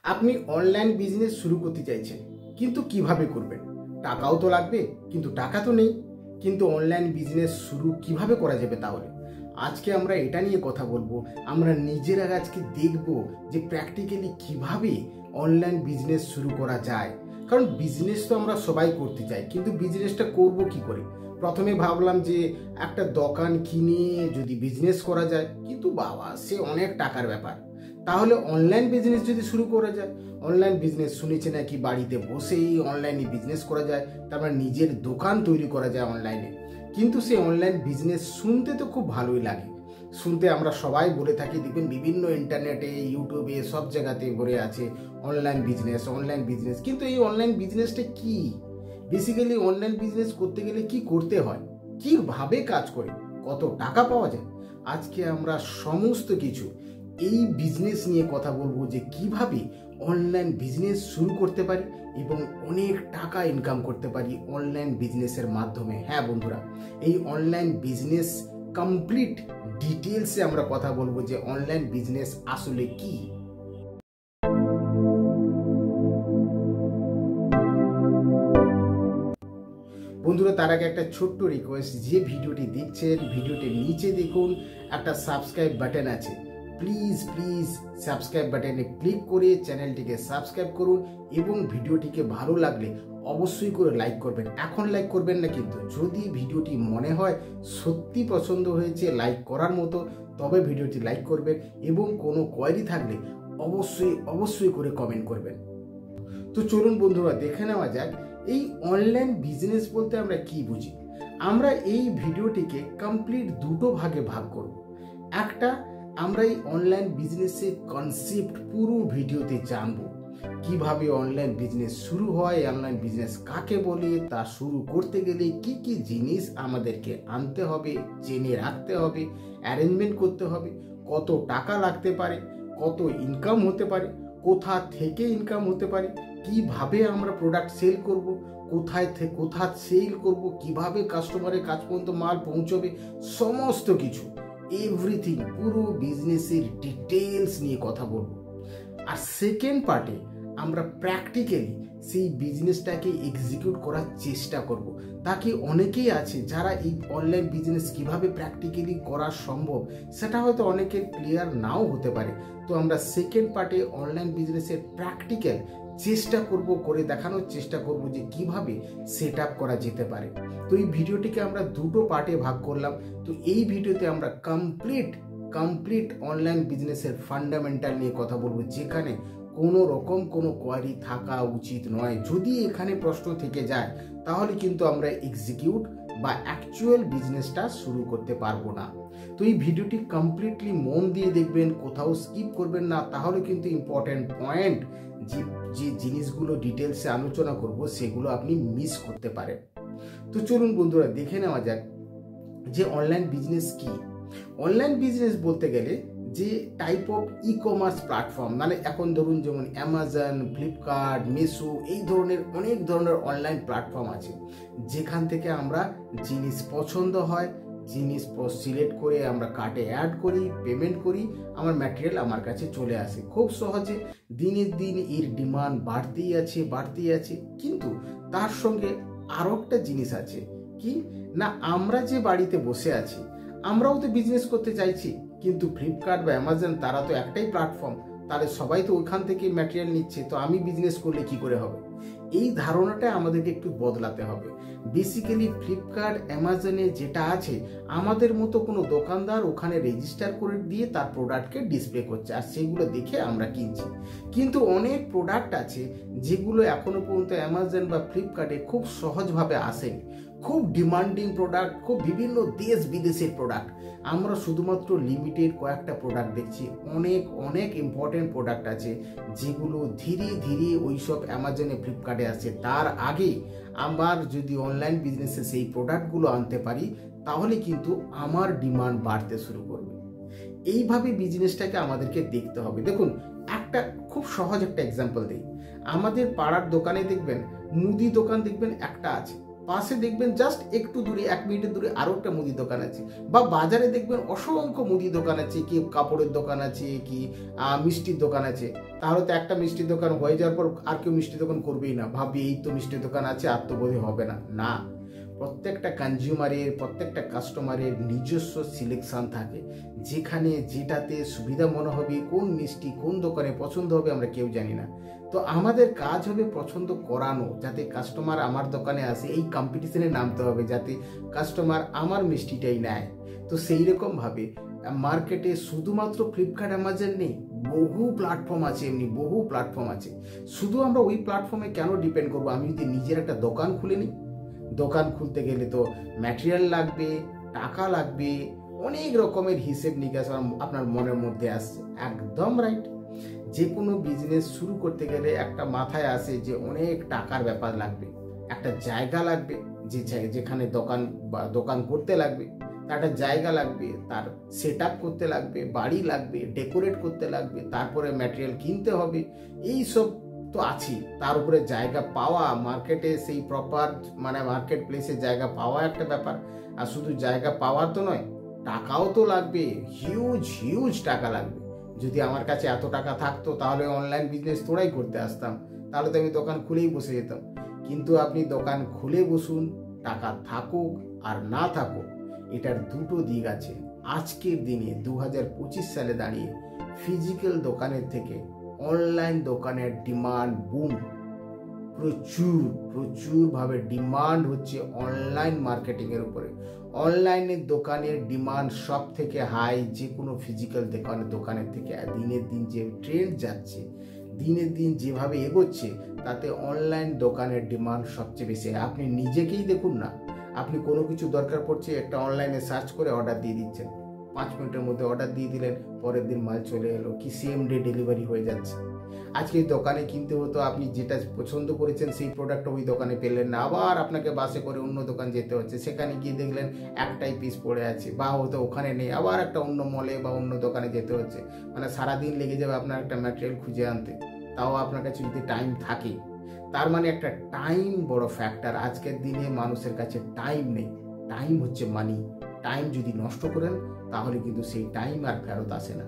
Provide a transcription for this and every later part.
আপনি online business শুরু করতে চাইছেন, কিন্তু কিভাবে করবেন? টাকাও তো লাগবে, কিন্তু টাকা তো নেই। কিন্তু অনলাইন বিজনেস শুরু কিভাবে করা যাবে তাহলে? আজকে আমরা এটা নিয়ে কথা বলবো। আমরা নিজেরা আজকে দেখব যে প্র্যাকটিক্যালি কিভাবে অনলাইন বিজনেস শুরু করা যায়। কারণ বিজনেস তো আমরা সবাই করতে চাই, কিন্তু বিজনেসটা করব কি করে? প্রথমে ভাবলাম যে একটা দোকান কিনে যদি বিজনেস করা যায়, কিন্তু বাবা সে অনেক টাকার ব্যাপার। তাহলে অনলাইন বিজনেস যদি শুরু করা যায়, অনলাইন বিজনেস শুনেছি নাকি বাড়িতে বসেই অনলাইনে বিজনেস করা যায়, তারপর নিজের দোকান তৈরি করা যায় অনলাইনে। কিন্তু সেই অনলাইন বিজনেস শুনতে তো খুব ভালোই লাগে, শুনতে আমরা সবাই বলে থাকি, দেখবেন বিভিন্ন ইন্টারনেটে ইউটিউবে সব জায়গাতে ভরে আছে অনলাইন বিজনেস। কিন্তু এই অনলাইন বিজনেসটা কি? বেসিক্যালি অনলাইন বিজনেস করতে গেলে কি করতে হয়, কিভাবে কাজ করে, কত টাকা পাওয়া যায়, আজকে আমরা সমস্ত কিছু এই বিজনেস নিয়ে কথা বলবো যে কিভাবে অনলাইন বিজনেস শুরু করতে পারি এবং অনেক টাকা ইনকাম করতে পারি অনলাইন বিজনেসের মাধ্যমে। হ্যাঁ বন্ধুরা, এই অনলাইন বিজনেস কমপ্লিট ডিটেলসে আমরা কথা বলবো যে অনলাইন বিজনেস আসলে কি। বন্ধুরা, তার আগে একটা ছোট্ট রিকোয়েস্ট, যে ভিডিওটি দেখছেন ভিডিওটির নিচে দেখুন একটা সাবস্ক্রাইব বাটন আছে। প্লিজ সাবস্ক্রাইব বাটনে ক্লিক করে চ্যানেলটিকে সাবস্ক্রাইব করুন এবং ভিডিওটিকে ভালো লাগলে অবশ্যই করে লাইক করবেন। এখন লাইক করবেন না, কিন্তু যদি ভিডিওটি মনে হয় সত্যি পছন্দ হয়েছে লাইক করার মতো, তবে ভিডিওটি লাইক করবেন এবং কোনো কোয়েরি থাকলে অবশ্যই করে কমেন্ট করবেন। তো চলুন বন্ধুরা, দেখে নেওয়া যাক এই অনলাইন বিজনেস বলতে আমরা কি বুঝি। আমরা এই ভিডিওটিকে কমপ্লিট দুটো ভাগে ভাগ করব। একটা, আমরা এই অনলাইন বিজনেসের কনসেপ্ট পুরো ভিডিওতে জানবো, কিভাবে অনলাইন বিজনেস শুরু হয়, অনলাইন বিজনেস কাকে বলে, তা শুরু করতে গেলে কি কি জিনিস আমাদেরকে আনতে হবে, জেনে রাখতে হবে, অ্যারেঞ্জমেন্ট করতে হবে, কত টাকা লাগতে পারে, কত ইনকাম হতে পারে, কোথা থেকে ইনকাম হতে পারে, কিভাবে আমরা প্রোডাক্ট সেল করব, কোথা সেল করব, কিভাবে কাস্টমারের কাছ পর্যন্ত মাল পৌঁছবে, সমস্ত কিছু এভরিথিং পুরো বিজনেসের ডিটেলস নিয়ে কথা বলবো। আর সেকেন্ড পার্টে আমরা প্র্যাকটিক্যালি সেই বিজনেসটাকে এক্সিকিউট করার চেষ্টা করব, তাকে অনেকেই আছে যারা এই অনলাইন বিজনেস কিভাবে প্র্যাকটিক্যালি করা সম্ভব সেটা হয়তো অনেকের ক্লিয়ার নাও হতে পারে। তো আমরা সেকেন্ড পার্টে অনলাইন বিজনেসের প্র্যাকটিক্যাল করে দেখানোর চেষ্টা করব যে কিভাবে সেট আপ করা যেতে পারে। তো এই ভিডিওটিকে আমরা দুটো পার্টে ভাগ করলাম। তো এই ভিডিওতে আমরা কমপ্লিট অনলাইন বিজনেসের ফান্ডামেন্টাল নিয়ে কথা বলবো, যেখানে কোনো রকম কোনো কোয়ারি থাকা উচিত নয়। যদি এখানে প্রশ্ন থেকে যায় তাহলে কিন্তু আমরা এক্সিকিউট বা অ্যাকচুয়াল বিজনেসটা শুরু করতে পারবো না। তো এই ভিডিওটি কমপ্লিটলি মন দিয়ে দেখবেন, কোথাও স্কিপ করবেন না, তাহলে কিন্তু ইম্পর্টেন্ট পয়েন্ট যে জিনিসগুলো ডিটেলসে আলোচনা করব সেগুলো আপনি মিস করতে পারেন। তো চলুন বন্ধুরা, দেখে নেওয়া যাক যে অনলাইন বিজনেস কি। অনলাইন বিজনেস বলতে গেলে যে type of e commerce platform, মানে এখন ধরুন যেমন অ্যামাজন, ফ্লিপকার্ট, মিশো, এই ধরনের অনেক ধরনের অনলাইন প্ল্যাটফর্ম আছে, যেখান থেকে আমরা জিনিস পছন্দ হয়, জিনিস সিলেক্ট করে আমরা কার্টে অ্যাড করি, পেমেন্ট করি, আমার ম্যাটেরিয়াল আমার কাছে চলে আসে খুব সহজে। দিনের দিন এর ডিমান্ড বাড়তেই আছে। কিন্তু তার সঙ্গে আরও একটা জিনিস আছে, কি না, আমরা যে বাড়িতে বসে আছি আমরাও তো বিজনেস করতে চাইছি, কিন্তু ফ্লিপকার্ট বা অ্যামাজন তারা তো একটাই প্ল্যাটফর্ম, তাহলে সবাই তো ওইখান থেকে ম্যাটেরিয়াল নিচ্ছে, তো আমি বিজনেস করলে কি করে হবে? এই ধারণাটা আমাদেরকে একটু বদলাতে হবে। বেসিক্যালি ফ্লিপকার্ট অ্যামাজনে যেটা আছে, আমাদের মতো কোনো দোকানদার ওখানে রেজিস্টার করে দিয়ে তার প্রোডাক্টকে ডিসপ্লে করছে, আর সেগুলো দেখে আমরা কিনছি। কিন্তু অনেক প্রোডাক্ট আছে যেগুলো এখনো পর্যন্ত অ্যামাজন বা ফ্লিপকার্টে খুব সহজভাবে আসেনি, খুব ডিমান্ডিং প্রোডাক্ট, খুব বিভিন্ন দেশ বিদেশের প্রোডাক্ট। আমরা শুধুমাত্র লিমিটেড কয়েকটা প্রোডাক্ট দেখছি, অনেক ইম্পর্টেন্ট প্রোডাক্ট আছে যেগুলো ধীরে ধীরে ওইসব অ্যামাজনে, ফ্লিপকার্টে আসে। তার আগে আমার যদি অনলাইন বিজনেসে সেই প্রোডাক্টগুলো আনতে পারি, তাহলে কিন্তু আমার ডিমান্ড বাড়তে শুরু করবে। এইভাবে বিজনেসটাকে আমাদেরকে দেখতে হবে। দেখুন, একটা খুব সহজ একটা এক্সাম্পল দিই। আমাদের পাড়ার দোকানে দেখবেন, মুদি দোকান দেখবেন একটা আছে, পাশে দেখবেন জাস্ট একটু দূরে 1 মিনিটের দূরে আরও একটা মুদি দোকান আছে, বা বাজারে দেখবেন অসংখ্য মুদি দোকান আছে, কি কাপড়ের দোকান আছে, কি মিষ্টির দোকান আছে। তাহলে তো একটা মিষ্টির দোকান হয়ে যাওয়ার পর আর কেউ মিষ্টি দোকান করবেই না, ভাবি এই তো মিষ্টির দোকান আছে, আর তো বোধহয় হবে না। না, প্রত্যেকটা কনজিউমারের, প্রত্যেকটা কাস্টমারের নিজস্ব সিলেকশন থাকে, যেখানে যেটাতে সুবিধা মনে হবে, কোন মিষ্টি কোন দোকানে পছন্দ হবে আমরা কেউ জানি না। তো আমাদের কাজ হবে পছন্দ করানো, যাতে কাস্টমার আমার দোকানে আসে। এই কম্পিটিশনে নামতে হবে যাতে কাস্টমার আমার মিষ্টিটাই নেয়। তো সেই রকমভাবে মার্কেটে শুধুমাত্র ফ্লিপকার্ট অ্যামাজন নেই, বহু প্ল্যাটফর্ম আছে, এমনি বহু প্ল্যাটফর্ম আছে। শুধু আমরা ওই প্ল্যাটফর্মে কেন ডিপেন্ড করবো? আমি যদি নিজের একটা দোকান খুলে নিই, দোকান খুলতে গেলে তো ম্যাটেরিয়াল লাগবে, টাকা লাগবে, অনেক রকমের হিসেব নিকাশ আপনার মনের মধ্যে আসছে। একদম রাইট। যে কোনো বিজনেস শুরু করতে গেলে একটা মাথায় আসে যে অনেক টাকার ব্যাপার লাগবে, একটা জায়গা লাগবে, যেখানে দোকান করতে লাগবে, তার একটা জায়গা লাগবে, তার সেট আপ করতে লাগবে, বাড়ি লাগবে, ডেকোরেট করতে লাগবে, তারপরে ম্যাটেরিয়াল কিনতে হবে, এই সব তো আছে। তার উপরে জায়গা পাওয়া, মার্কেটে সেই প্রপার মার্কেট প্লেসে জায়গা পাওয়া একটা ব্যাপার। আর শুধু জায়গা পাওয়া তো নয়, টাকাও তো লাগবে, হিউজ হিউজ টাকা লাগবে। যদি আমার কাছে এত টাকা থাকতো তাহলে অনলাইন বিজনেস তোড়াই করতে আসতাম, তাহলে তো আমি দোকান খুলেই বসে যেতাম। কিন্তু আপনি দোকান খুলে বসুন, টাকা থাকুক আর না থাকুক, এটার দুটো দিক আছে। আজকের দিনে 2025 সালে দাঁড়িয়ে ফিজিক্যাল দোকানের থেকে অনলাইন দোকানের ডিমান্ড বুম, প্রচুরভাবে ডিমান্ড হচ্ছে অনলাইন মার্কেটিংয়ের উপরে। অনলাইনের দোকানের ডিমান্ড সব থেকে হাই যে কোনো ফিজিক্যাল দোকানের থেকে। দিনের দিন যে ট্রেন্ড যাচ্ছে, দিনের দিন যেভাবে এগোচ্ছে, তাতে অনলাইন দোকানের ডিমান্ড সবচেয়ে বেশি। আপনি নিজেকেই দেখুন না, আপনি কোনো কিছু দরকার পড়ছে, একটা অনলাইনে সার্চ করে অর্ডার দিয়ে দিচ্ছেন, 5 মিনিটের মধ্যে অর্ডার দিয়ে দিলেন, পরের দিন মাল চলে এলো, কি সেম ডে ডেলিভারি হয়ে যাচ্ছে। আজকে দোকানে কিনতে হতো, আপনি যেটা পছন্দ করেছেন সেই প্রোডাক্ট ওই দোকানে পেলেন না, আবার আপনাকে বাসে করে অন্য দোকান যেতে হচ্ছে, সেখানে গিয়ে দেখলেন একটাই পিস পড়ে আছে, বা হয়তো ওখানে নেই, আবার একটা অন্য মলে বা অন্য দোকানে যেতে হচ্ছে। সারাদিন লেগে যাবে আপনার একটা ম্যাটেরিয়াল খুঁজে আনতে, তাও আপনার কাছে যদি টাইম থাকে। তার একটা টাইম বড় ফ্যাক্টর। আজকের দিনে মানুষের কাছে টাইম নেই, টাইম হচ্ছে মানি। টাইম যদি নষ্ট করেন তাহলে কিন্তু সেই টাইম আর ফেরত আসে না।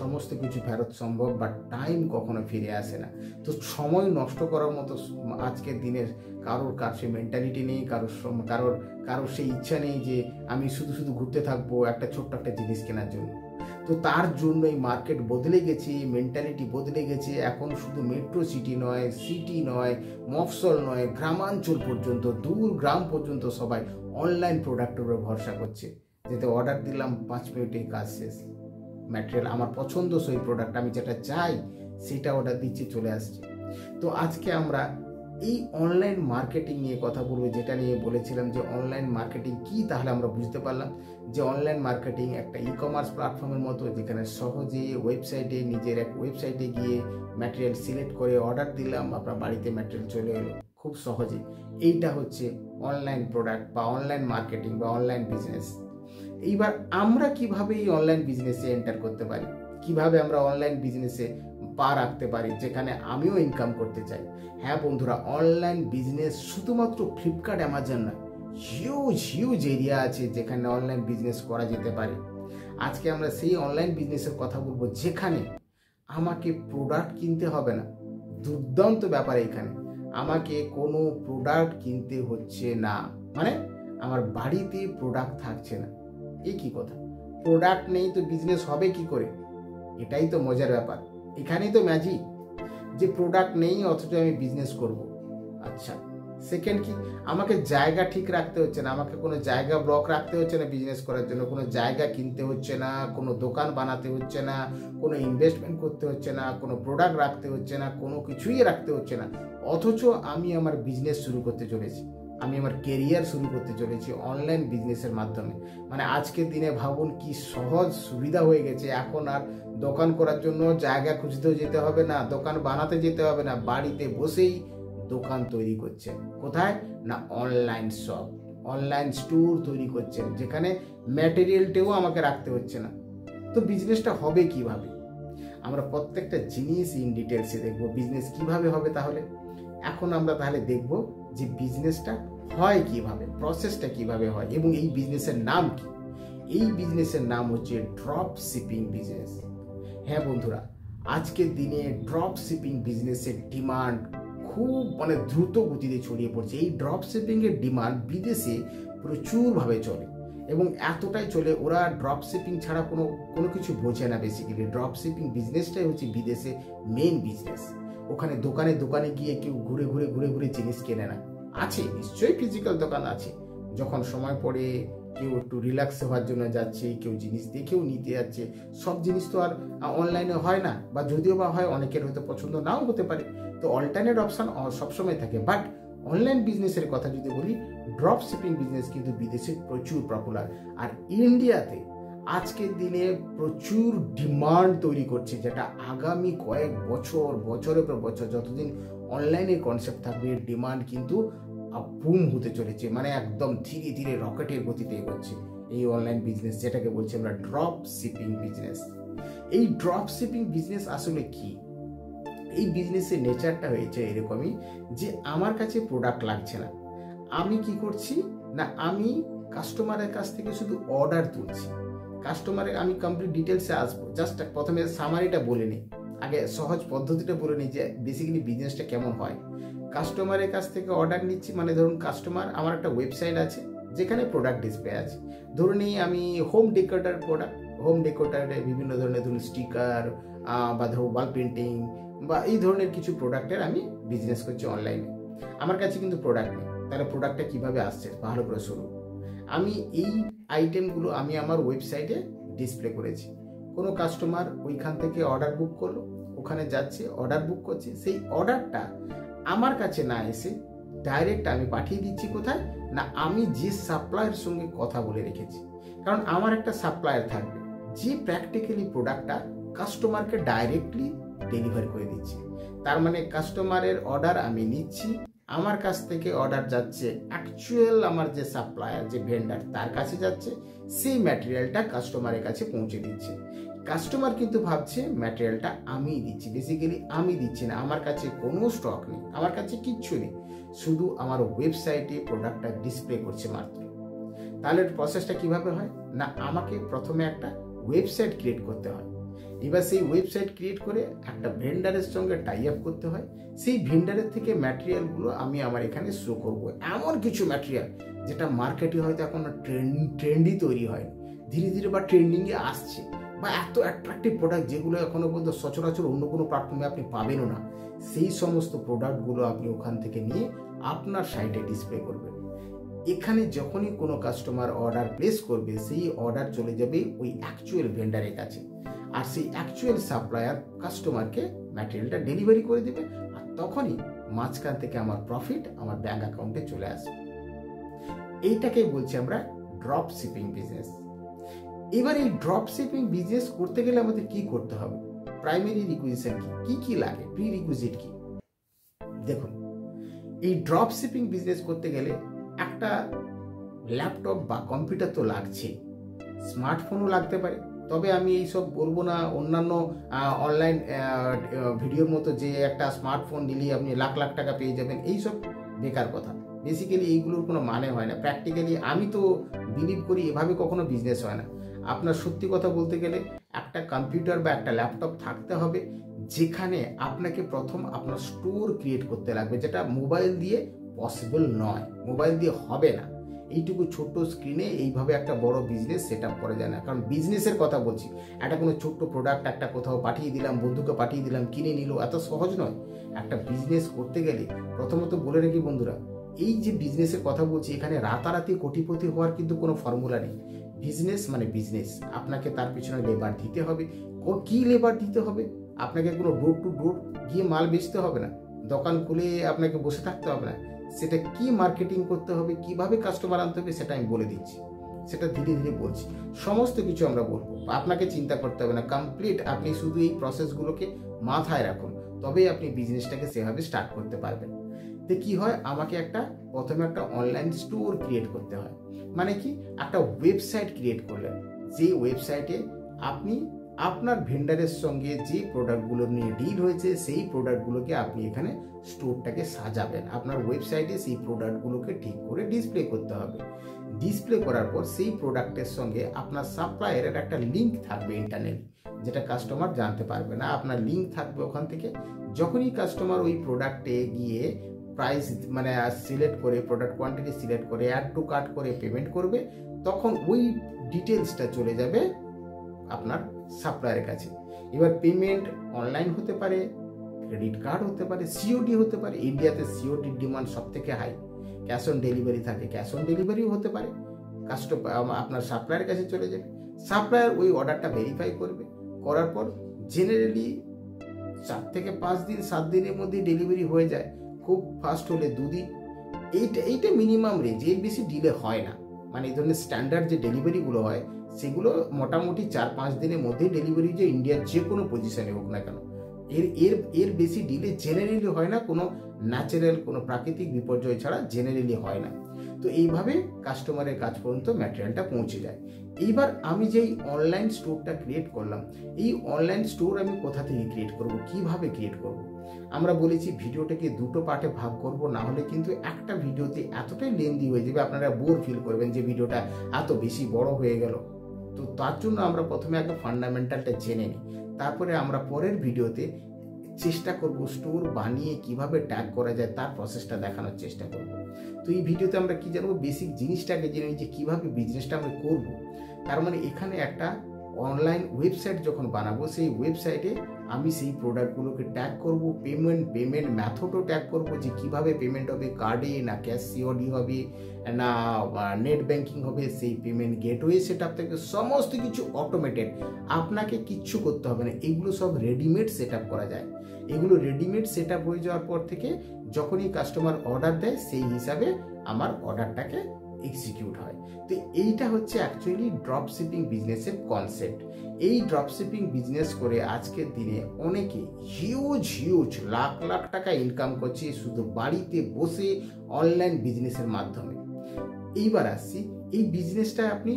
সমস্ত কিছু ফেরত সম্ভব, বাট টাইম কখনো ফিরে আসে না। তো সময় নষ্ট করার মতো আজকের দিনের কারোর সে মেন্টালিটি নেই, কারোর সেই ইচ্ছা নেই যে আমি শুধু ঘুরতে থাকবো একটা ছোট্ট একটা জিনিস কেনার জন্য। তো তার জন্যই মার্কেট বদলে গেছে, মেন্টালিটি বদলে গেছে। এখন শুধু মেট্রো সিটি নয়, সিটি নয়, মফস্বল নয়, গ্রামাঞ্চল পর্যন্ত, দূর গ্রাম পর্যন্ত সবাই অনলাইন প্রোডাক্টের উপর ভরসা করছে। যেতে অর্ডার দিলাম, 5 মিনিটেই কাজ শেষ, ম্যাটেরিয়াল আমার পছন্দসই প্রোডাক্ট, আমি যেটা চাই সেটা অর্ডার দিচ্ছি, চলে আসছে। তো আজকে আমরা এই অনলাইন মার্কেটিং নিয়ে কথা বলবো, যেটা নিয়ে বলেছিলাম যে অনলাইন মার্কেটিং কি। তাহলে আমরা বুঝতে পারলাম যে অনলাইন মার্কেটিং একটা ই-কমার্স প্ল্যাটফর্মের মতো, যেখানে সহজে নিজের এক ওয়েবসাইটে গিয়ে ম্যাটেরিয়াল সিলেক্ট করে অর্ডার দিলাম, আপনার বাড়িতে ম্যাটেরিয়াল চলে এলো খুব সহজে। এইটা হচ্ছে অনলাইন প্রোডাক্ট বা অনলাইন মার্কেটিং বা অনলাইন বিজনেস। এইবার আমরা কিভাবে এই অনলাইন বিজনেসে এন্টার করতে পারি, কিভাবে আমরা অনলাইন বিজনেসে পা রাখতে পারি, যেখানে আমিও ইনকাম করতে চাই। হ্যাঁ বন্ধুরা, অনলাইন বিজনেস শুধুমাত্র ফ্লিপকার্ট অ্যামাজন না, হিউজ এরিয়া আছে যেখানে অনলাইন বিজনেস করা যেতে পারে। আজকে আমরা সেই অনলাইন বিজনেসের কথা বলবো, যেখানে আমাকে প্রোডাক্ট কিনতে হবে না। দুর্দান্ত ব্যাপার, এখানে আমাকে কোনো প্রোডাক্ট কিনতে হচ্ছে না, আমার বাড়িতে প্রোডাক্ট থাকছে না। এই কি কথা? প্রোডাক্ট নেই তো বিজনেস হবে কি করে? এটাই তো মজার ব্যাপার, এখানেই তো ম্যাজিক, যে প্রোডাক্ট নেই অথচ আমি বিজনেস করব। আচ্ছা, সেকেন্ড কি, আমাকে জায়গা ঠিক রাখতে হচ্ছে না, আমাকে কোনো জায়গা ব্লক রাখতে হচ্ছে না বিজনেস করার জন্য, কোনো জায়গা কিনতে হচ্ছে না, কোনো দোকান বানাতে হচ্ছে না, কোনো ইনভেস্টমেন্ট করতে হচ্ছে না, কোনো প্রোডাক্ট রাখতে হচ্ছে না, কোনো কিছুই রাখতে হচ্ছে না। অথচ আমি আমার বিজনেস শুরু করতে চলেছি, আমি আমার কেরিয়ার শুরু করতে চলেছি অনলাইন বিজনেসের মাধ্যমে। আজকের দিনে ভাবুন কি সহজ সুবিধা হয়ে গেছে। এখন আর দোকান করার জন্য জায়গা খুঁজতেও যেতে হবে না, দোকান বানাতে যেতে হবে না, বাড়িতে বসেই দোকান তৈরি করছেন। কোথায় না? অনলাইন শপ, অনলাইন স্টোর তৈরি করছেন, যেখানে ম্যাটেরিয়ালটাও আমাকে রাখতে হচ্ছে না। তো বিজনেসটা হবে কিভাবে? আমরা প্রত্যেকটা জিনিস ইন ডিটেলসে দেখবো। বিজনেস কিভাবে হবে? তাহলে এখন আমরা তাহলে দেখব যে বিজনেসটা হয় কিভাবে, প্রসেসটা কিভাবে হয় এবং এই বিজনেসের নাম কি। এই বিজনেসের নাম হচ্ছে ড্রপ শিপিং বিজনেস। হ্যাঁ বন্ধুরা, আজকের দিনে ড্রপ শিপিং বিজনেসের ডিমান্ড খুব দ্রুত গতিতে ছড়িয়ে পড়ছে। এই ড্রপ শিপিং এর ডিমান্ড বিদেশে প্রচুরভাবে চলে এবং এতটাই চলে ওরা ড্রপ শিপিং ছাড়া কোনো কিছু বোঝে না। বেসিক্যালি ড্রপ শিপিং বিজনেসটাই হচ্ছে বিদেশে মেন বিজনেস। ওখানে দোকানে গিয়ে কেউ ঘুরে ঘুরে জিনিস কেনে না। আছে নিশ্চয়ই ফিজিক্যাল দোকান আছে, যখন সময় পড়ে কেউ একটু রিল্যাক্স হওয়ার জন্য যাচ্ছে, কেউ জিনিস দেখেও নিতে যাচ্ছে। সব জিনিস তো আর অনলাইনে হয় না, বা যদিও বা হয় অনেকের হয়তো পছন্দ নাও হতে পারে। তো অল্টারনেট অপশন সবসময় থাকে। বাট অনলাইন বিজনেসের কথা যদি বলি, ড্রপ শিপিং বিজনেস কিন্তু বিদেশে প্রচুর পপুলার। আর ইন্ডিয়াতে আজকের দিনে প্রচুর ডিমান্ড তৈরি করছে, যেটা আগামী কয়েক বছরের পর বছর যতদিন অনলাইনের কনসেপ্ট থাকবে, ডিমান্ড কিন্তু বুম হতে চলেছে। একদম ধীরে ধীরে রকেটের গতিতে এগোচ্ছে এই অনলাইন বিজনেস, যেটাকে বলছি আমরা ড্রপ শিপিং বিজনেস। এই ড্রপ শিপিং বিজনেস আসলে কি? এই বিজনেসের নেচারটা হয়েছে এরকমই যে আমার কাছে প্রোডাক্ট লাগছে না, আমি কি করছি না, আমি কাস্টমারের কাছ থেকে শুধু অর্ডার তুলছি। কাস্টমারের আমি কমপ্লিট ডিটেলসে আসবো, জাস্ট প্রথমে সামারিটা বলে নিই, আগে সহজ পদ্ধতিটা বলে নিই যে বেসিক্যালি বিজনেসটা কেমন হয়। কাস্টমারের কাছ থেকে অর্ডার নিচ্ছি, ধরুন কাস্টমার, আমার একটা ওয়েবসাইট আছে যেখানে প্রোডাক্ট ডিসপ্লে আছে। ধরুন আমি হোম ডেকোরেটর প্রোডাক্ট, হোম ডেকোরেটরে বিভিন্ন ধরনের ধরুন স্টিকার বা ধরুন ওয়াল পেন্টিং বা এই ধরনের কিছু প্রোডাক্টের আমি বিজনেস করছি অনলাইনে। আমার কাছে কিন্তু প্রোডাক্ট নেই, তাহলে প্রোডাক্টটা কিভাবে আসছে ভালো করে শুনুন। আমি এই আইটেমগুলো আমি আমার ওয়েবসাইটে ডিসপ্লে করেছি। কোনো কাস্টমার ওইখান থেকে অর্ডার বুক করলো, ওখানে যাচ্ছে, অর্ডার বুক করছে। সেই অর্ডারটা আমার কাছে না এসে ডাইরেক্ট আমি পাঠিয়ে দিচ্ছি কোথায় না, আমি যে সাপ্লায়ারের সঙ্গে কথা বলে রেখেছি। কারণ আমার একটা সাপ্লায়ার থাকবে যে প্র্যাকটিক্যালি প্রোডাক্টটা কাস্টমারকে ডাইরেক্টলি ডেলিভারি করে দিচ্ছে। তার কাস্টমারের অর্ডার আমি নিচ্ছি, আমার কাছ থেকে অর্ডার যাচ্ছে অ্যাকচুয়াল আমার যে সাপ্লায়ার, যে ভেন্ডার, তার কাছে যাচ্ছে, সেই ম্যাটেরিয়ালটা কাস্টমারের কাছে পৌঁছে দিচ্ছে। কাস্টমার কিন্তু ভাবছে ম্যাটেরিয়ালটা আমিই দিচ্ছি, বেসিক্যালি আমি দিচ্ছি না, আমার কাছে কোনো স্টক নেই, আমার কাছে কিচ্ছু নেই, শুধু আমার ওয়েবসাইটে প্রোডাক্টটা ডিসপ্লে করছে মাত্র। তাহলে প্রসেসটা কিভাবে হয় না, আমাকে প্রথমে একটা ওয়েবসাইট ক্রিয়েট করতে হয়। এবার সেই ওয়েবসাইট ক্রিয়েট করে একটা ভেন্ডারের সঙ্গে টাই আপ করতে হয়। সেই ভেন্ডারের থেকে ম্যাটেরিয়ালগুলো আমি আমার এখানে শো করবো। এমন কিছু ম্যাটেরিয়াল যেটা মার্কেটে হয়তো এখন ট্রেন্ডই তৈরি হয়, ধীরে ধীরে বা ট্রেন্ডিংয়ে আসছে, বা এত অ্যাট্রাকটিভ প্রোডাক্ট যেগুলো এখনো পর্যন্ত সচরাচর অন্য কোনো প্ল্যাটফর্মে আপনি পাবেনও না। সেই সমস্ত প্রোডাক্টগুলো আপনি ওখান থেকে নিয়ে আপনার সাইটে ডিসপ্লে করবেন। এখানে যখনই কোনো কাস্টমার অর্ডার প্লেস করবে, সেই অর্ডার চলে যাবে ওই অ্যাকচুয়াল ভেন্ডারের কাছে, আর সেই অ্যাকচুয়াল সাপ্লায়ার কাস্টমারকে ম্যাটেরিয়ালটা ডেলিভারি করে দেবে। আর তখনই মাঝখান থেকে আমার প্রফিট আমার ব্যাংক অ্যাকাউন্টে চলে আসবে। এইটাকেই বলছি আমরা ড্রপ শিপিং বিজনেস। এবার এই ড্রপ শিপিং বিজনেস করতে গেলে আমাদের কি করতে হবে, প্রাইমারি রিকুইজিশন কি লাগে, প্রি রিকুইজিট কি? দেখুন, এই ড্রপ শিপিং বিজনেস করতে গেলে একটা ল্যাপটপ বা কম্পিউটার তো লাগছে, স্মার্টফোনও লাগতে পারে। তবে আমি এইসব বলবো না অন্যান্য অনলাইন ভিডিওর মতো যে একটা স্মার্টফোন নিলেই আপনি লাখ লাখ টাকা পেয়ে যাবেন, এইসব বেকার কথা। বেসিক্যালি এইগুলোর কোনো মানে হয় না। প্র্যাকটিক্যালি আমি তো বিলিভ করি এভাবে কখনো বিজনেস হয় না। আপনার সত্যি কথা বলতে গেলে একটা কম্পিউটার বা একটা ল্যাপটপ থাকতে হবে, যেখানে আপনাকে প্রথম আপনার স্টোর ক্রিয়েট করতে লাগবে, যেটা মোবাইল দিয়ে পসিবল নয়, মোবাইল দিয়ে হবে না। এইটুকু ছোট্ট স্ক্রিনে এইভাবে একটা বড় বিজনেস সেট আপ করা যায় না। কারণ বিজনেসের কথা বলছি, একটা কোনো ছোট্ট প্রোডাক্ট একটা কোথাও পাঠিয়ে দিলাম, বন্ধুকে পাঠিয়ে দিলাম, কিনে নিল, এত সহজ নয়। একটা বিজনেস করতে গেলে প্রথমত বলে রাখি বন্ধুরা, এই যে বিজনেসের কথা বলছি, এখানে রাতারাতি কোটিপতি হওয়ার কিন্তু কোনো ফর্মুলা নেই। বিজনেস মানে বিজনেস, আপনাকে তার পিছনে লেবার দিতে হবে। কি লেবার দিতে হবে? আপনাকে কোনো ডোর টু ডোর গিয়ে মাল বেচতে হবে না, দোকান খুলে আপনাকে বসে থাকতে হবে না। সেটা কি মার্কেটিং করতে হবে, কিভাবে কাস্টমার আনতে হবে, সেটা আমি বলে দিচ্ছি, সেটা ধীরে ধীরে বলছি। সমস্ত কিছু আমরা বলবো, আপনাকে চিন্তা করতে হবে না, কমপ্লিট আপনি শুধু এই প্রসেসগুলোকে মাথায় রাখুন, তবেই আপনি বিজনেসটাকে সেভাবে স্টার্ট করতে পারবেন। তো কি হয়, আমাকে প্রথমে একটা অনলাইন স্টোর ক্রিয়েট করতে হয়। মানে কি, একটা ওয়েবসাইট ক্রিয়েট করলেন, যে ওয়েবসাইটে আপনি আপনার ভেন্ডারের সঙ্গে যে প্রোডাক্টগুলো নিয়ে ডিল হয়েছে সেই প্রোডাক্টগুলোকে আপনি এখানে স্টোরটাকে সাজাবেন। আপনার ওয়েবসাইটে সেই প্রোডাক্টগুলোকে ঠিক করে ডিসপ্লে করতে হবে। ডিসপ্লে করার পর সেই প্রোডাক্টের সঙ্গে আপনার সাপ্লায়ারের একটা লিঙ্ক থাকবে ইন্টারনালি, যেটা কাস্টমার জানতে পারবে না। আপনার লিঙ্ক থাকবে ওখান থেকে। যখনই কাস্টমার ওই প্রোডাক্টে গিয়ে প্রাইস মানে সিলেক্ট করে, প্রোডাক্ট কোয়ান্টিটি সিলেক্ট করে, অ্যাড টু কার্ট করে পেমেন্ট করবে, তখন ওই ডিটেলসটা চলে যাবে আপনার সাপ্লায়ারের কাছে। এবার পেমেন্ট অনলাইন হতে পারে, ক্রেডিট কার্ড হতে পারে, সিওডি হতে পারে। ইন্ডিয়াতে সিওডির ডিমান্ড সব থেকে হাই। ক্যাশ অন ডেলিভারি থাকে, ক্যাশ অন ডেলিভারিও হতে পারে। আপনার সাপ্লায়ারের কাছে চলে যাবে। সাপ্লায়ার ওই অর্ডারটা ভেরিফাই করবে, করার পর জেনারেলি 4 থেকে 5 দিন 7 দিনের মধ্যে ডেলিভারি হয়ে যায়, খুব ফাস্ট হলে 2 দিন। এইটা মিনিমাম রেঞ্জ, এর বেশি ডিলে হয় না। মানে এই ধরনের স্ট্যান্ডার্ড যে ডেলিভারিগুলো হয় সেগুলো মোটামুটি 4-5 দিনের মধ্যে ডেলিভারি, যে ইন্ডিয়ার যে কোনো পজিশনে হোক না কেন। এর বেশি ডিলে জেনারেলি হয় না, কোনো ন্যাচারাল কোনো প্রাকৃতিক বিপর্যয় ছাড়া জেনারেলি হয় না। তো এইভাবে কাস্টমারের কাছ পর্যন্ত ম্যাটেরিয়ালটা পৌঁছে যায়। এইবার আমি যেই অনলাইন স্টোরটা ক্রিয়েট করলাম, এই অনলাইন স্টোর আমি কোথা থেকে ক্রিয়েট করব, কিভাবে ক্রিয়েট করব? আমরা বলেছি ভিডিওটাকে দুটো পার্টে ভাগ করব, না হলে কিন্তু একটা ভিডিওতে এতটাই লেন্দি হয়ে যাবে, আপনারা বোর ফিল করবেন যে ভিডিওটা এত বেশি বড় হয়ে গেল। তো তার জন্য আমরা প্রথমে আগে ফান্ডামেন্টালটা জেনে নিই, তারপরে আমরা পরের ভিডিওতে চেষ্টা করব স্টোর বানিয়ে কিভাবে ট্যাগ করা যায় তার প্রসেসটা দেখানোর চেষ্টা করব। তো এই ভিডিওতে আমরা কি জানবো, বেসিক জিনিসটাকে জেনে নিই যে কীভাবে বিজনেসটা আমরা করব। তার মানে এখানে একটা অনলাইন ওয়েবসাইট যখন বানাবো, সেই ওয়েবসাইটে আমি সেই প্রোডাক্টগুলোকে ট্যাগ করব, পেমেন্ট মেথডও ট্যাগ করব, যে কিভাবে পেমেন্ট হবে, কার্ডে না ক্যাশ সিওডি হবে না নেট ব্যাংকিং হবে, সেই পেমেন্ট গেটওয়ে সেটআপ থেকে সমস্ত কিছু অটোমেটেড, আপনাকে কিচ্ছু করতে হবে না। এগুলো সব রেডিমেড সেটআপ করা যায়। এগুলো রেডিমেড সেটআপ হয়ে যাওয়ার পর থেকে যখনই কাস্টমার অর্ডার দেয় সেই হিসাবে আমার অর্ডারটাকে এক্সিকিউট হয়। তো এইটা হচ্ছে অ্যাকচুয়ালি ড্রপ শিপিং বিজনেসের কনসেপ্ট। এই ড্রপ শিপিং বিজনেস করে আজকের দিনে অনেকে হিউজ লাখ লাখ টাকা ইনকাম করছে শুধু বাড়িতে বসে অনলাইন বিজনেসের মাধ্যমে। এইবার আসছি, এই বিজনেসটা আপনি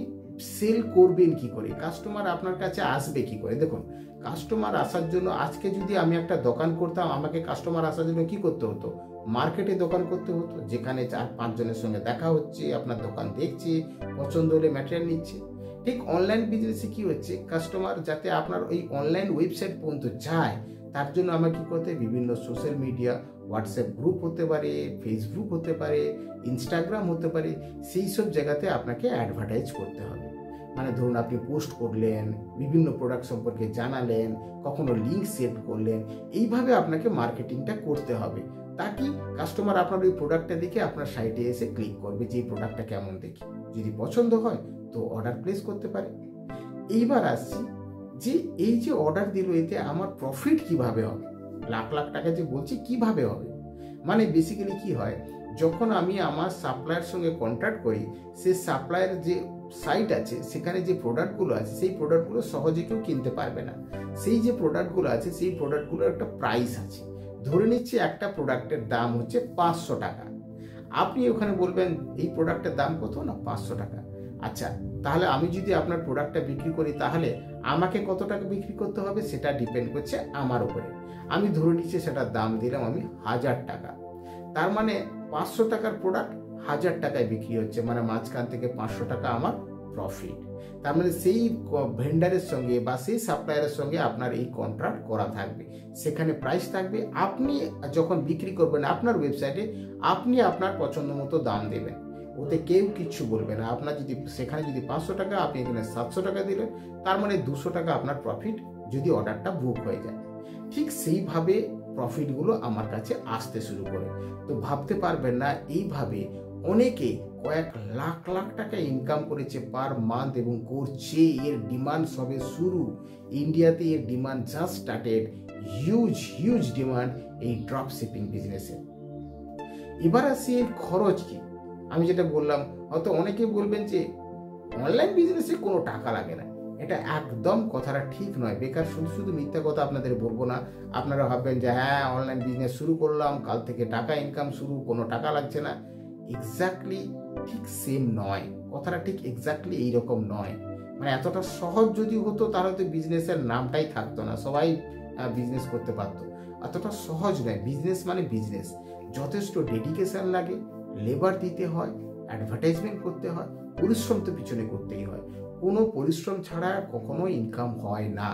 সেল করবেন কি করে, কাস্টমার আপনার কাছে আসবে কি করে। দেখুন, কাস্টমার আসার জন্য আজকে যদি আমি একটা দোকান করতাম, আমাকে কাস্টমার আসার জন্য কি করতে হতো, মার্কেটে দোকান করতে হতো, যেখানে 4-5 জনের সঙ্গে দেখা হচ্ছে, আপনার দোকান দেখছে, পছন্দ হলে ম্যাটেরিয়াল নিচ্ছে। ঠিক অনলাইন বিজনেসে কি হচ্ছে, কাস্টমার যাতে আপনার ওই অনলাইন ওয়েবসাইট পর্যন্ত যায়, তার জন্য আমার কি করতে, বিভিন্ন সোশ্যাল মিডিয়া, হোয়াটসঅ্যাপ গ্রুপ হতে পারে, ফেসবুক হতে পারে, ইনস্টাগ্রাম হতে পারে, সেই সব জায়গাতে আপনাকে অ্যাডভার্টাইজ করতে হবে। মানে ধরুন আপনি পোস্ট করলেন, বিভিন্ন প্রোডাক্ট সম্পর্কে জানালেন, কখনো লিঙ্ক সেট করলেন, এইভাবে আপনাকে মার্কেটিংটা করতে হবে, তাকে কাস্টমার আপনার ওই প্রোডাক্টটা দেখে আপনার সাইটে এসে ক্লিক করবে যে এই প্রোডাক্টটা কেমন দেখি, যদি পছন্দ হয় তো অর্ডার প্লেস করতে পারে। এইবার আসছি যে এই যে অর্ডার দিল, এতে আমার প্রফিট কিভাবে হবে, লাখ লাখ টাকা যে বলছি কিভাবে হবে। মানে বেসিক্যালি কি হয়, যখন আমি আমার সাপ্লায়ার সঙ্গে কন্ট্যাক্ট করি, সে সাপ্লায়ার যে সাইট আছে সেখানে যে প্রোডাক্টগুলো আছে সেই প্রোডাক্টগুলো সহজে কেউ কিনতে পারবে না। সেই যে প্রোডাক্টগুলো আছে সেই প্রোডাক্টগুলোর একটা প্রাইস আছে। ধরে নিচ্ছি একটা প্রোডাক্টের দাম হচ্ছে 500 টাকা। আপনি ওখানে বলবেন এই প্রোডাক্টের দাম কত, না 500 টাকা। আচ্ছা, তাহলে আমি যদি আপনার প্রোডাক্টটা বিক্রি করি, তাহলে আমাকে কত টাকা বিক্রি করতে হবে সেটা ডিপেন্ড করছে আমার উপরে। আমি ধরে নিচ্ছি সেটার দাম দিলাম আমি 1000 টাকা। তার মানে 500 টাকার প্রোডাক্ট 1000 টাকায় বিক্রি হচ্ছে, মানে মাঝখান থেকে 500 টাকা আমার প্রফিট। তার মানে সেই ভেন্ডারের সঙ্গে বা সেই সাপ্লায়ারের সঙ্গে আপনার এই কন্ট্রাক্ট করা থাকবে, সেখানে প্রাইস থাকবে। আপনি যখন বিক্রি করবেন আপনার ওয়েবসাইটে, আপনি আপনার পছন্দ মতো দাম দেবেন, ওতে কেউ কিচ্ছু বলবে না। আপনার যদি সেখানে যদি 500 টাকা, আপনি এখানে 700 টাকা দিলেন, তার মানে 200 টাকা আপনার প্রফিট যদি অর্ডারটা বুক হয়ে যায়। ঠিক সেইভাবে প্রফিটগুলো আমার কাছে আসতে শুরু করে। তো ভাবতে পারবেন না, এইভাবে অনেকে কয়েক লাখ লাখ টাকা ইনকাম করেছে পার মান্থ এবং করছে। এর ডিমান্ড সবে শুরু, ইন্ডিয়াতে এর demand just started, huge demand এই ড্রপ শিপিং বিজনেসে। এবার আসি এর খরচ কি। আমি যেটা বললাম, হয়তো অনেকে বলবেন যে অনলাইন বিজনেসে কোনো টাকা লাগে না। এটা একদম কথাটা ঠিক নয়। বেকার শুধু মিথ্যা কথা আপনাদের বলবো না। আপনারা ভাববেন যে হ্যাঁ অনলাইন বিজনেস শুরু করলাম, কাল থেকে টাকা ইনকাম শুরু, কোনো টাকা লাগছে না। এক্স্যাক্টলি ঠিক সেম নয়, কথাটা ঠিক এক্স্যাক্টলি এইরকম নয়। মানে এতটা সহজ যদি হতো তাহলে তো বিজনেসের নামটাই থাকতো না, সবাই বিজনেস করতে পারতো। এতটা সহজ নয়। বিজনেস মানে বিজনেস, যথেষ্ট ডেডিকেশন লাগে, লেবার দিতে হয়, অ্যাডভার্টাইজমেন্ট করতে হয়, পরিশ্রম তো পিছনে করতেই হয়। কোনো পরিশ্রম ছাড়া কখনো ইনকাম হয় না।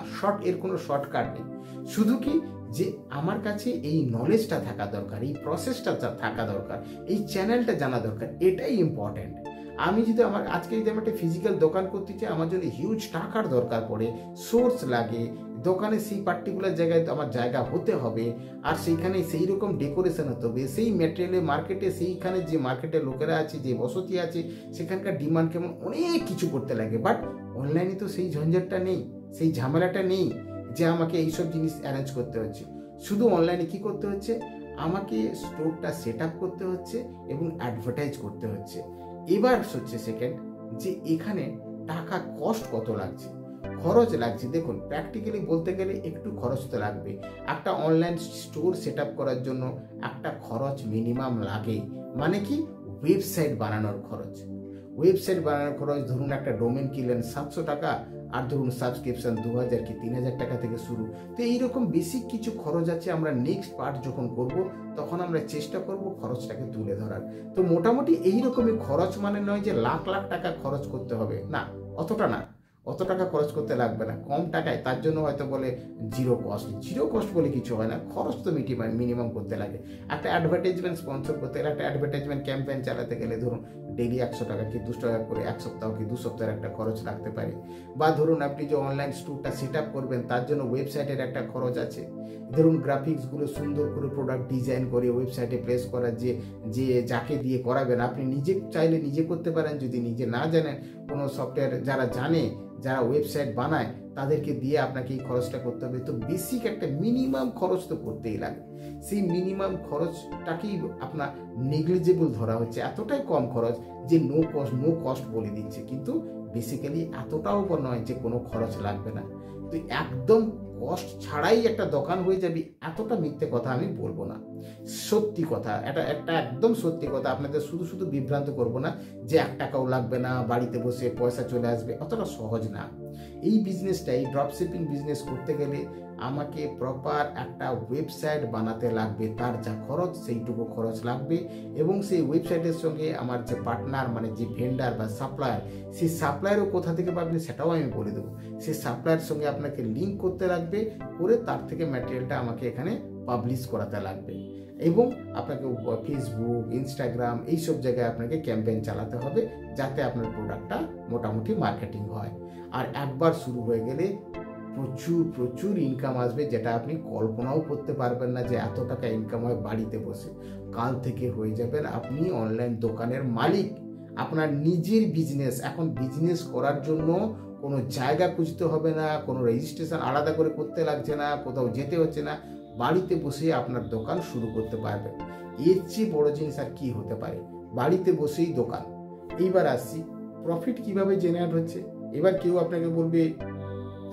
এর কোনো শর্টকাট নেই। শুধু কি যে আমার কাছে এই নলেজটা থাকা দরকার, এই প্রসেসটা থাকা দরকার, এই চ্যানেলটা জানা দরকার, এটাই ইম্পর্ট্যান্ট। আমি যদি আজকে যদি আমি একটা ফিজিক্যাল দোকান করতে চাই, আমার জন্য হিউজ টাকার দরকার পড়ে, সোর্স লাগে, দোকানে সেই পার্টিকুলার জায়গায় তো আমার জায়গা হতে হবে, আর সেইখানে সেই রকম ডেকোরেশন হতে হবে, সেই ম্যাটেরিয়ালে মার্কেটে, সেইখানে যে মার্কেটের লোকেরা আছে, যে বসতি আছে, সেখানকার ডিমান্ড কেমন, অনেক কিছু করতে লাগে। বাট অনলাইনে তো সেই ঝঞ্ঝাটটা নেই, সেই ঝামেলাটা নেই যে আমাকে এইসব জিনিস অ্যারেঞ্জ করতে হচ্ছে। শুধু অনলাইনে কি করতে হচ্ছে, আমাকে স্টোরটা সেট আপ করতে হচ্ছে এবং অ্যাডভার্টাইজ করতে হচ্ছে। এবার হচ্ছে সেকেন্ড, যে এখানে টাকা কস্ট কত লাগছে, খরচ লাগছে। দেখুন, প্র্যাকটিক্যালি বলতে গেলে একটু খরচ তো লাগবে। একটা অনলাইন স্টোর সেট আপ করার জন্য একটা খরচ মিনিমাম লাগে। মানে কি, ওয়েবসাইট বানানোর খরচ। ওয়েবসাইট বানানোর খরচ ধরুন, একটা ডোমেন কিনলেন 700 টাকা, আর ধরুন সাবস্ক্রিপশন 2000 কি 3000 টাকা থেকে শুরু। তো এইরকম বেসিক কিছু খরচ আছে। আমরা নেক্সট পার্ট যখন করব তখন আমরা চেষ্টা করব খরচটাকে তুলে ধরার। তো মোটামুটি এইরকমই খরচ, মানে নয় যে লাখ লাখ টাকা খরচ করতে হবে, না, অতটা না, অত টাকা খরচ করতে লাগবে না, কম টাকায়। তার জন্য হয়তো বলে জিরো কস্ট বলে কিছু হয় না, খরচ তো মিনিমাম করতে লাগে। একটা অ্যাডভার্টাইজমেন্ট স্পন্সর করতে গেলে, একটা অ্যাডভার্টাইজমেন্ট ক্যাম্পেইন চালাতে গেলে ধরুন ডেলি 100 টাকা কি 200 টাকা করে, এক সপ্তাহ কি 2 সপ্তাহের একটা খরচ লাগতে পারে। বা ধরুন আপনি যে অনলাইন স্টোরটা সেট আপ করবেন, তার জন্য ওয়েবসাইটের একটা খরচ আছে। ধরুন গ্রাফিক্সগুলো সুন্দর করে প্রোডাক্ট ডিজাইন করে ওয়েবসাইটে প্লেস করা, যে যাকে দিয়ে করাবেন, আপনি নিজে চাইলে নিজে করতে পারেন। যদি নিজে না জানেন, কোনো সফটওয়্যার যারা জানে, যারা ওয়েবসাইট বানায়, তাদেরকে দিয়ে আপনাকে এই খরচটা করতে হবে। তো বেসিক একটা মিনিমাম খরচ তো করতেই লাগে। সেই মিনিমাম খরচটাকেই আপনার নেগলিজেবল ধরা হচ্ছে, এতটাই কম খরচ যে নো কস্ট বলে দিচ্ছে। কিন্তু বেসিক্যালি এতটাও নয় যে কোনো খরচ লাগবে না। তো একদম কস্ট ছাড়াই একটা দোকান হয়ে যাবে, এতটা মিথ্যে কথা আমি বলবো না। সত্যি কথা, এটা একটা একদম সত্যি কথা। আপনাদের শুধু বিভ্রান্ত করবো না যে 1 টাকাও লাগবে না, বাড়িতে বসে পয়সা চলে আসবে, অতটা সহজ না। এই বিজনেসটাই, ড্রপশিপিং বিজনেস করতে গেলে আমাকে প্রপার একটা ওয়েবসাইট বানাতে লাগবে। তার যা খরচ সেইটুকু খরচ লাগবে, এবং সেই ওয়েবসাইটের সঙ্গে আমার যে পার্টনার, মানে যে ভেন্ডার বা সাপ্লায়ার, সেই সাপ্লায়ারও কোথা থেকে পাবেন সেটাও আমি বলে দেবো। সেই সাপ্লায়ার সঙ্গে আপনাকে লিঙ্ক করতে লাগবে, করে তার থেকে ম্যাটেরিয়ালটা আমাকে এখানে পাবলিশ করাতে লাগবে। এবং আপনাকে ফেসবুক, ইনস্টাগ্রাম এইসব জায়গায় আপনাকে ক্যাম্পেইন চালাতে হবে, যাতে আপনার প্রোডাক্টটা মোটামুটি মার্কেটিং হয়। আর একবার শুরু হয়ে গেলে প্রচুর ইনকাম আসবে, যেটা আপনি কল্পনাও করতে পারবেন না যে এত টাকা ইনকাম হয় বাড়িতে বসে। কাল থেকে হয়ে যাবেন আপনি অনলাইন দোকানের মালিক। আপনার নিজের বিজনেস। এখন বিজনেস করার জন্য কোনো জায়গা খুঁজতে হবে না, কোনো রেজিস্ট্রেশন আলাদা করে করতে লাগছে না, কোথাও যেতে হচ্ছে না, বাড়িতে বসে আপনার দোকান শুরু করতে পারবেন। এর চেয়ে বড় জিনিস আর কি হতে পারে, বাড়িতে বসেই দোকান। এইবার আসছি প্রফিট কিভাবে জেনারেট হচ্ছে। এবার কেউ আপনাকে বলবে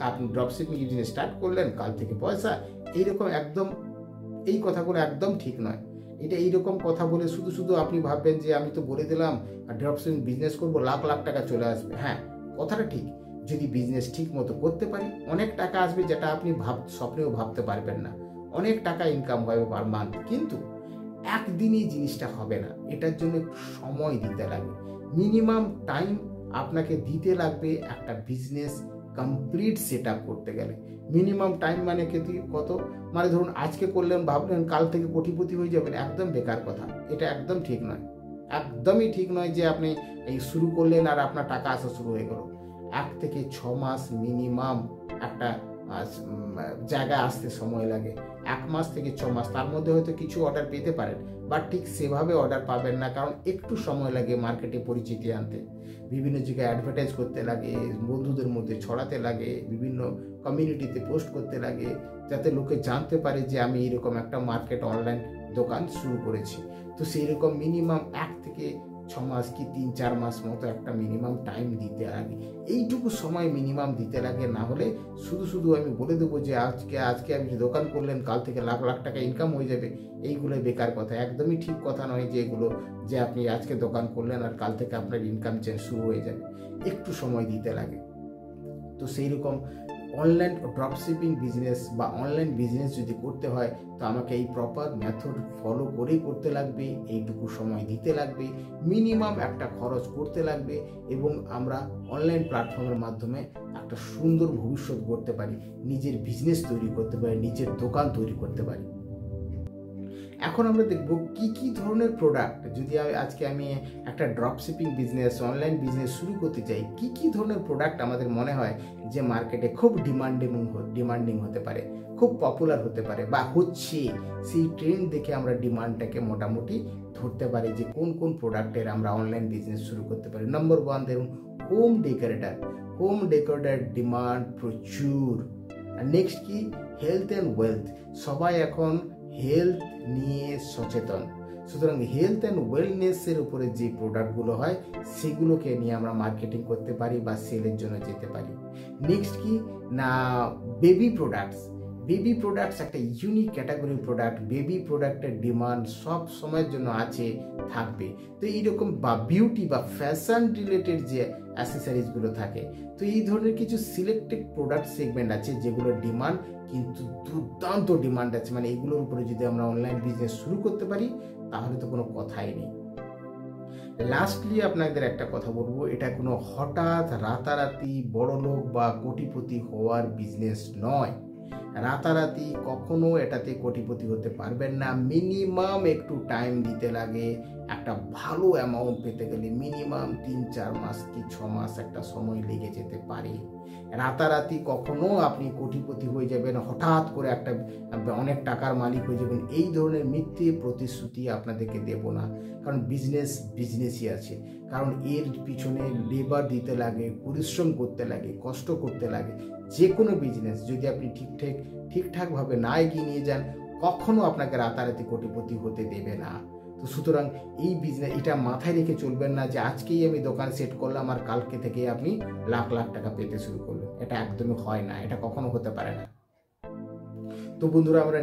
আপনি ড্রপশিপিং বিজনেস স্টার্ট করলেন, কাল থেকে পয়সা, এইরকম একদম এই কথাগুলো একদম ঠিক নয়। এটা এইরকম কথা বলে শুধু আপনি ভাববেন যে আমি তো বলে দিলাম ড্রপশিপিং বিজনেস করবো, লাখ লাখ টাকা চলে আসবে। হ্যাঁ, কথাটা ঠিক। যদি বিজনেস ঠিক মতো করতে পারি, অনেক টাকা আসবে, যেটা আপনি স্বপ্নেও ভাবতে পারবেন না। অনেক টাকা ইনকাম হবে পার মান্থ। কিন্তু একদিনই জিনিসটা হবে না, এটার জন্য সময় দিতে লাগে। মিনিমাম টাইম আপনাকে দিতে লাগবে একটা বিজনেস কমপ্লিট সেট আপ করতে গেলে। মিনিমাম টাইম মানে কত, মানে ধরুন আজকে করলেন, ভাবলেন কাল থেকে কোটিপতি হয়ে যাবেন, একদম বেকার কথা। এটা একদম ঠিক নয়, একদমই ঠিক নয় যে আপনি এই শুরু করলেন আর আপনার টাকা আসা শুরু হয়ে গেল। 1 থেকে 6 মাস মিনিমাম একটা জায়গায় আসতে সময় লাগে। 1 মাস থেকে 6 মাস, তার মধ্যে হয়তো কিছু অর্ডার পেতে পারেন, বাট ঠিক সেভাবে অর্ডার পাবেন না, কারণ একটু সময় লাগে মার্কেটে পরিচিতি আনতে। বিভিন্ন জায়গায় অ্যাডভার্টাইজ করতে লাগে, বন্ধুদের মধ্যে ছড়াতে লাগে, বিভিন্ন কমিউনিটিতে পোস্ট করতে লাগে, যাতে লোকে জানতে পারে যে আমি এরকম একটা মার্কেট অনলাইন দোকান শুরু করেছি। তো সেই রকম মিনিমাম 1 থেকে 6 মাস কি 3-4 মাস মতো একটা মিনিমাম টাইম দিতে লাগে। এইটুকু সময় মিনিমাম দিতে লাগে। না হলে শুধু আমি বলে দেবো যে আজকে আপনি দোকান করলেন, কাল থেকে লাখ লাখ টাকা ইনকাম হয়ে যাবে, এইগুলো বেকার কথা। একদমই ঠিক কথা নয় যে এগুলো, যে আপনি আজকে দোকান করলেন আর কাল থেকে আপনার ইনকাম শুরু হয়ে যাবে। একটু সময় দিতে লাগে। তো সেই রকম অনলাইন ড্রপ শিপিং বিজনেস বা অনলাইন বিজনেস যদি করতে হয় তো আমাকে এই প্রপার মেথড ফলো করেই করতে লাগবে, এইটুকু সময় দিতে লাগবে, মিনিমাম একটা খরচ করতে লাগবে এবং আমরা অনলাইন প্ল্যাটফর্মের মাধ্যমে একটা সুন্দর ভবিষ্যৎ গড়তে পারি, নিজের বিজনেস তৈরি করতে পারি, নিজের দোকান তৈরি করতে পারি। এখন আমরা দেখব কি কি ধরনের প্রোডাক্ট, যদি আজকে আমি একটা drop shipping business online business শুরু করতে চাই, কি কি ধরনের প্রোডাক্ট আমাদের মনে হয় যে মার্কেটে খুব ডিমান্ডিং হতে পারে, খুব পপুলার হতে পারে বা হচ্ছে, সেই ট্রেন্ড দেখে আমরা ডিমান্ডটাকে মোটামুটি ধরতে পারি যে কোন কোন প্রোডাক্টের আমরা অনলাইন বিজনেস শুরু করতে পারি। নম্বর 1 দেখুন, হোম ডেকোরেটর ডিমান্ড প্রচুর। নেক্সট কি, হেলথ অ্যান্ড ওয়েলথ, সবাই এখন হেলথ নিয়ে সচেতন, সুতরাং হেলথ অ্যান্ড ওয়েলনেসের উপরে যে প্রোডাক্টগুলো হয় সেগুলোকে নিয়ে আমরা মার্কেটিং করতে পারি বা সেলের জন্য যেতে পারি। নেক্সট কি না, বেবি প্রোডাক্টস একটা ইউনিক ক্যাটাগরির প্রোডাক্ট, বেবি প্রোডাক্টের ডিমান্ড সব সময়ের জন্য আছে, থাকবে। তো এইরকম বা বিউটি বা ফ্যাশন রিলেটেড যে অ্যাসেসরিজগুলো থাকে, তো এই ধরনের কিছু সিলেক্টেড প্রোডাক্ট সেগমেন্ট আছে যেগুলোর ডিমান্ড কিন্তু দুর্দান্ত ডিমান্ড আছে, মানে এগুলোর উপরে যদি আমরা অনলাইন বিজনেস শুরু করতে পারি তাহলে তো কোনো কথাই নেই। লাস্টলি আপনাদের একটা কথা বলবো, এটা কোনো হঠাৎ রাতারাতি বড়লোক বা কোটিপতি হওয়ার বিজনেস নয়। রাতারাতি কখনো এটাতে কোটিপতি হতে পারবেন না, মিনিমাম একটু টাইম দিতে লাগে। একটা ভালো অ্যামাউন্ট পেতে গেলে মিনিমাম 3-4 মাস কি 6 মাস একটা সময় লেগে যেতে পারে। রাতারাতি কখনো আপনি কোটিপতি হয়ে যাবেন, হঠাৎ করে একটা অনেক টাকার মালিক হয়ে যাবেন, এই ধরনের মিথ্যে প্রতিশ্রুতি আপনাদেরকে দেব না। কারণ বিজনেসই আছে, কারণ এর পিছনে লেবার দিতে লাগে, পরিশ্রম করতে লাগে, কষ্ট করতে লাগে। যে কোনো বিজনেস যদি আপনি ঠিকঠাকভাবে না এগিয়ে নিয়ে যান, কখনো আপনাকে রাতারাতি কোটিপতি হতে দেবে না। তো সুতরাং এই বিজনেস এটা মাথায় রেখে চলবেন না যে আজকেই আমি দোকান সেট করলাম আর কালকে থেকে আপনি লাখ লাখ টাকা পেতে শুরু করলেন। এটা একদমই হয় না, এটা কখনো হতে পারে না। তো বন্ধুরা, আমরা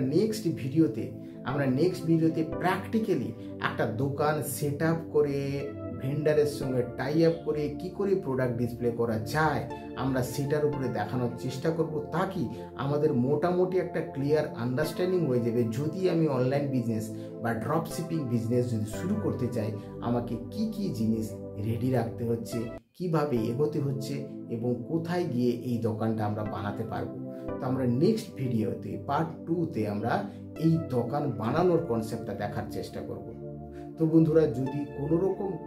নেক্সট ভিডিওতে প্র্যাকটিক্যালি একটা দোকান সেট আপ করে ভেন্ডারের সঙ্গে টাই আপ করে কি করে প্রোডাক্ট ডিসপ্লে করা যায় আমরা সেটার উপরে দেখানোর চেষ্টা করব, তাকি আমাদের মোটামুটি একটা ক্লিয়ার আন্ডারস্ট্যান্ডিং হয়ে যাবে। যদি আমি অনলাইন বিজনেস বা ড্রপ শিপিং বিজনেস যদি শুরু করতে চাই, আমাকে কি কি জিনিস রেডি রাখতে হচ্ছে, কিভাবে এগোতে হচ্ছে এবং কোথায় গিয়ে এই দোকানটা আমরা বানাতে পারবো। তো আমরা নেক্সট ভিডিওতে পার্ট 2তে আমরা এই দোকান বানানোর কনসেপ্টটা দেখার চেষ্টা করব। তো বন্ধুরা, যদি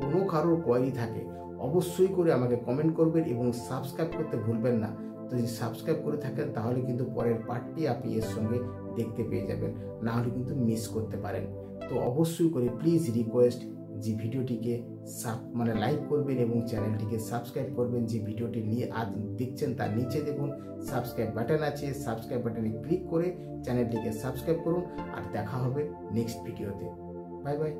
কোনো কারোর কোয়ারি থাকে অবশ্যই করে আমাকে কমেন্ট করবেন এবং সাবস্ক্রাইব করতে ভুলবেন না। তো যদি সাবস্ক্রাইব করে থাকেন তাহলে কিন্তু পরের পার্টটি আপনি এর সঙ্গে দেখতে পেয়ে যাবেন, না হলে কিন্তু মিস করতে পারেন। তো অবশ্যই করে প্লিজ রিকোয়েস্ট যে ভিডিওটিকে লাইক করবেন এবং চ্যানেলটিকে সাবস্ক্রাইব করবেন। যে ভিডিওটি নিয়ে আজ দেখছেন তার নিচে দেখুন সাবস্ক্রাইব বাটন আছে, সাবস্ক্রাইব বাটনে ক্লিক করে চ্যানেলটিকে সাবস্ক্রাইব করুন। আর দেখা হবে নেক্সট ভিডিওতে। Bye bye.